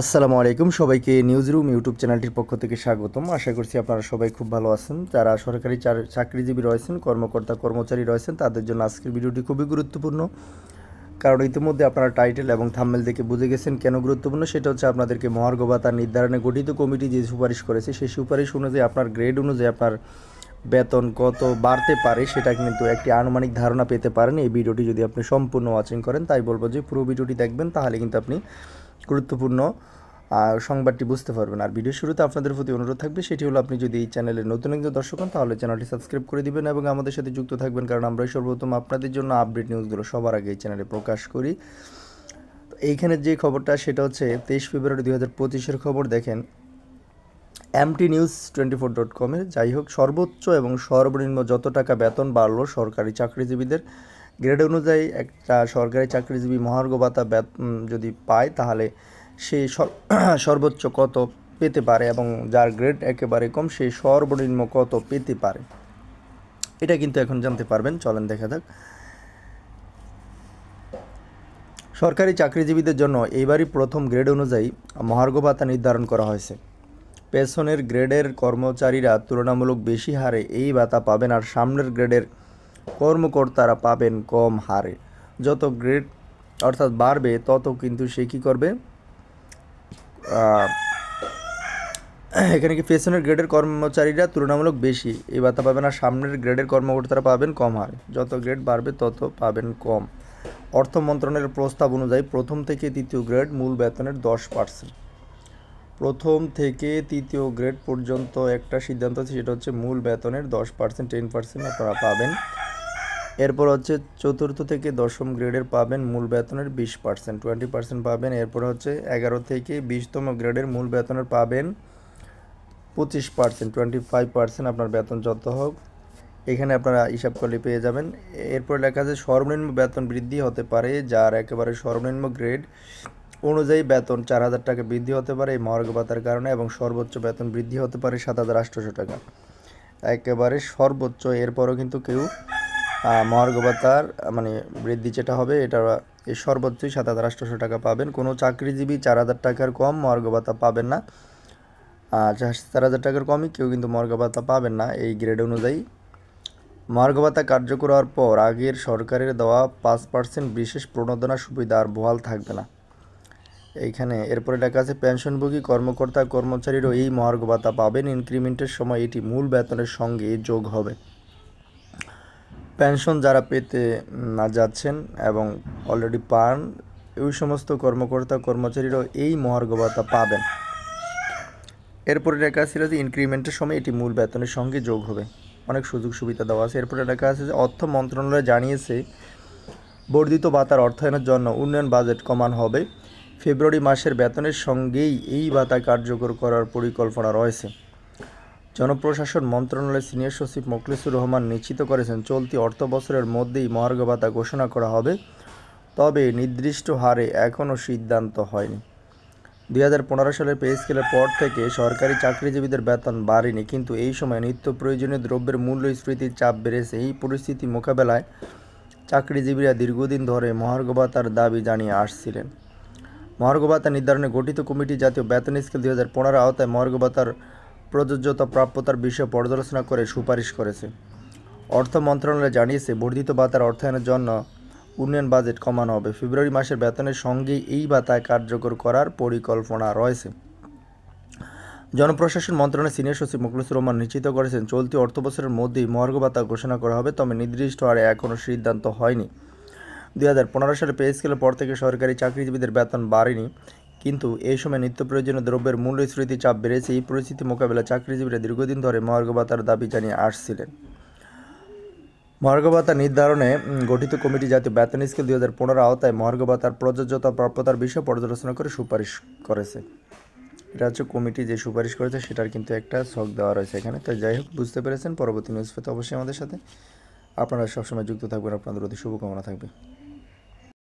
আসসালামু আলাইকুম সবাইকে নিউজ রুম ইউটিউব চ্যানেলটির পক্ষ থেকে স্বাগতম। আশা করছি আপনারা সবাই খুব ভালো আছেন। যারা সরকারি চাকরিজীবী রয়েছেন, কর্মকর্তা কর্মচারী রয়েছেন, তাদের জন্য আজকের ভিডিওটি খুবই গুরুত্বপূর্ণ। কারণ ইতিমধ্যে আপনারা টাইটেল এবং থাম্বনেল দেখে বুঝে গেছেন কেন গুরুত্বপূর্ণ। সেটা হচ্ছে আপনাদেরকে মহার্ঘ ভাতা নির্ধারণে গঠিত কমিটি যে সুপারিশ করেছে, সেই সুপারিশ অনুযায়ী আপনার গ্রেড অনুযায়ী আপনার বেতন কত বাড়তে পারে সেটা কিন্তু একটি আনুমানিক ধারণা পেতে পারেন এই ভিডিওটি যদি আপনি সম্পূর্ণ ওয়াচিং করেন। তাই বলবো যে পুরো ভিডিওটি দেখবেন, তাহলে কিন্তু আপনি গুরুত্বপূর্ণ সংবাদটি বুঝতে পারবেন। আর ভিডিও শুরুতে আপনাদের প্রতি অনুরোধ থাকবে, সেটি হলো আপনি যদি এই চ্যানেলের নতুন একজন দর্শক হন তাহলে চ্যানেলটি সাবস্ক্রাইব করে দিবেন এবং আমাদের সাথে যুক্ত থাকবেন, কারণ আমরাই সর্বপ্রথম আপনাদের জন্য আপডেট নিউজগুলো সবার আগে এই চ্যানেলে প্রকাশ করি। তো এইখানের যে খবরটা সেটা হচ্ছে 23 ফেব্রুয়ারি 2025 খবর। দেখেন mtnews24.com যাই হোক, সর্বোচ্চ এবং সর্বনিম্ন যত টাকা বেতন বাড়লো সরকারি চাকরিজীবীদের গ্রেড অনুযায়ী, একটা সরকারি চাকরিজীবী মহার্ঘ ভাতা যদি পায় তাহলে সে সর্বোচ্চ কত পেতে পারে এবং যার গ্রেড একেবারে কম সে সর্বনিম্ন কত পেতে পারে, এটা কিন্তু এখন জানতে পারবেন। চলেন দেখা যাক। সরকারি চাকরিজীবীদের জন্য এইবারই প্রথম গ্রেড অনুযায়ী মহার্ঘ ভাতা নির্ধারণ করা হয়েছে। পেছনের গ্রেডের কর্মচারীরা তুলনামূলক বেশি হারে এই ভাতা পাবেন, আর সামনের গ্রেডের কর্মকর্তারা পাবেন কম হারে। যত গ্রেড অর্থাৎ বাড়বে তত কিন্তু সে কী করবে, এখানে কি পেছনের গ্রেডের কর্মচারীরা তুলনামূলক বেশি এই ভাতা পাবেন, আর সামনের গ্রেডের কর্মকর্তারা পাবেন কম হারে। যত গ্রেড বাড়বে তত পাবেন কম। অর্থ মন্ত্রণালয়ের প্রস্তাব অনুযায়ী প্রথম থেকে তৃতীয় গ্রেড মূল বেতনের 10%। প্রথম থেকে তৃতীয় গ্রেড পর্যন্ত একটা সিদ্ধান্ত আছে, সেটা হচ্ছে মূল বেতনের 10%, 10% আপনারা পাবেন। এরপর হচ্ছে চতুর্থ থেকে দশম গ্রেডের পাবেন মূল বেতনের 20%, 20% পাবেন। এরপর হচ্ছে 11 থেকে 20তম গ্রেডের মূল বেতনের পাবেন 25%, 25% আপনার বেতন যত হোক এখানে আপনারা হিসাব করলে পেয়ে যাবেন। এরপর লেখা আছে সর্বনিম্ন বেতন বৃদ্ধি হতে পারে, যার একেবারে সর্বনিম্ন গ্রেড অনুযায়ী বেতন 4000 টাকা বৃদ্ধি হতে পারে এই মহার্ঘ ভাতার কারণে, এবং সর্বোচ্চ বেতন বৃদ্ধি হতে পারে 7800 টাকা একেবারে সর্বোচ্চ। এরপরও কিন্তু কেউ মহার্ঘ ভাতার মানে বৃদ্ধি যেটা হবে এটা এই সর্বোচ্চই 7800 টাকা পাবেন। কোনো চাকরিজীবী 4000 টাকার কম মহার্ঘ ভাতা পাবেন না। 4000 টাকার কমই কেউ কিন্তু মহার্ঘ ভাতা পাবেন না এই গ্রেড অনুযায়ী। মহার্ঘ ভাতা কার্যকর হওয়ার পর আগের সরকারের দেওয়া 5% বিশেষ প্রণোদনা সুবিধা আর বহাল থাকবে না এইখানে। এরপরে লেখা আছে পেনশনভোগী কর্মকর্তা কর্মচারীরও এই মহার্ঘ ভাতা পাবেন। ইনক্রিমেন্টের সময় এটি মূল বেতনের সঙ্গে যোগ হবে। পেনশন যারা পেতে না যাচ্ছেন এবং অলরেডি পান, ওই সমস্ত কর্মকর্তা কর্মচারীরাও এই মহার্ঘ ভাতা পাবেন। এরপরে লেখা ছিল যে ইনক্রিমেন্টের সময় এটি মূল বেতনের সঙ্গে যোগ হবে। অনেক সুযোগ সুবিধা দেওয়া আছে। এরপরে লেখা আছে যে অর্থ মন্ত্রণালয় জানিয়েছে বর্ধিত ভাতার অর্থায়নের জন্য উন্নয়ন বাজেট কমানো হবে। ফেব্রুয়ারি মাসের বেতনের সঙ্গেই এই ভাতা কার্যকর করার পরিকল্পনা রয়েছে। জনপ্রশাসন মন্ত্রণালয়ের সিনিয়র সচিব মোখলেছুর রহমান নিশ্চিত করেছেন চলতি অর্থ বছরের মধ্যেই মহার্ঘ ভাতা ঘোষণা করা হবে, তবে নির্দিষ্ট হারে এখনও সিদ্ধান্ত হয়নি। 2015 সালের পে স্কেলের পর থেকে সরকারি চাকরিজীবীদের বেতন বাড়েনি, কিন্তু এই সময় নিত্য প্রয়োজনীয় দ্রব্যের মূল্যস্ফীতির চাপ বেড়েছে। এই পরিস্থিতি মোকাবেলায় চাকরিজীবীরা দীর্ঘদিন ধরে মহার্ঘ ভাতার দাবি জানিয়ে আসছিলেন। মহার্ঘ ভাতা নির্ধারণে গঠিত কমিটি জাতীয় বেতন স্কেল 2015 আওতায় মহার্ঘ ভাতার প্রযোজ্যতা প্রাপ্যতার বিষয়ে পর্যালোচনা করে সুপারিশ করেছে। অর্থ মন্ত্রণালয় জানিয়েছে বর্ধিত ভাতার অর্থায়নের জন্য উন্নয়ন বাজেট কমানো হবে। ফেব্রুয়ারি মাসের বেতনের সঙ্গেই এই ভাতা কার্যকর করার পরিকল্পনা রয়েছে। জনপ্রশাসন মন্ত্রণালয়ের সিনিয়র সচিব মোখলেছুর রহমান নিশ্চিত করেছেন চলতি অর্থবছরের মধ্যেই মহার্ঘ ভাতা ঘোষণা করা হবে, তবে নির্দিষ্ট হারে এখনও সিদ্ধান্ত হয়নি। 2015 সালে পে স্কেলের পর থেকে সরকারি চাকরিজীবীদের বেতন বাড়েনি, কিন্তু এই সময় নিত্য প্রয়োজনীয় দ্রব্যের মূল্যস্ফীতির চাপ বেড়েছে। এই পরিস্থিতি মোকাবেলায় চাকরিজীবীরা দীর্ঘদিন ধরে মহার্ঘ ভাতার দাবি জানিয়ে আসছিলেন। মহার্ঘ ভাতা নির্ধারণে গঠিত কমিটি জাতীয় বেতন স্কেল 2015 আওতায় মহার্ঘ ভাতার প্রযোজ্যতা প্রাপ্যতার বিষয়ে পর্যালোচনা করে সুপারিশ করেছে। এটা হচ্ছে কমিটি যে সুপারিশ করেছে সেটার কিন্তু একটা ছক দেওয়া রয়েছে এখানে। তো যাই হোক, বুঝতে পেরেছেন। পরবর্তী নিউজ পেতে অবশ্যই আমাদের সাথে আপনারা সবসময় যুক্ত থাকবেন। আপনাদের অতি শুভকামনা থাকবে।